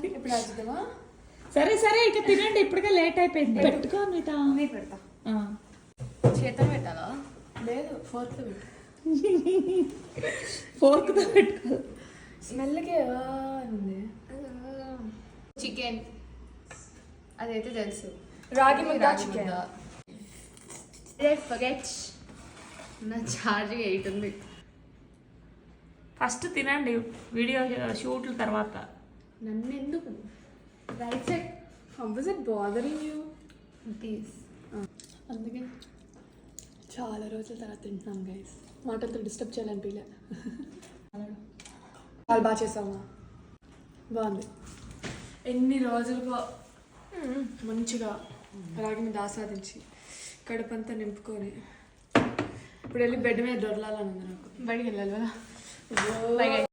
ఇప్పుడు రాజుదామా? సరే సరే ఇక తినండి, ఇప్పటికే లేట్ అయిపోయింది. పెట్టుకో అన్విత. పెడతా. చేత పెట్టాలా? లేదు, ఫోర్క్తో పెట్టు. ఫోర్క్తో పెట్టుకో. స్మెల్కే ఉంది. చికెన్ అదైతే తెలుసు. రాగి ముద్ద చికెన్. నా ఛార్జ్ 8 ఉంది. ఫస్ట్ తినండి వీడియో షూట్ల తర్వాత. నన్ను ఎందుకు right side how was it bothering you? Please. అందుకే చాలా రోజుల తర్వాత తింటున్నాం గైస్. మాటలతో డిస్టర్బ్ చేయాలనిపించలే. చాలా బాగా చేసామా? బాగుంది. ఎన్ని రోజులుగా మంచిగా రాగి మీద ఆస్వాదించి కడుపంతా నింపుకొని ఇప్పుడు వెళ్ళి బెడ్ మీద దొరలాలని ఉంది నాకు. బయటికి వెళ్ళాలి కదా.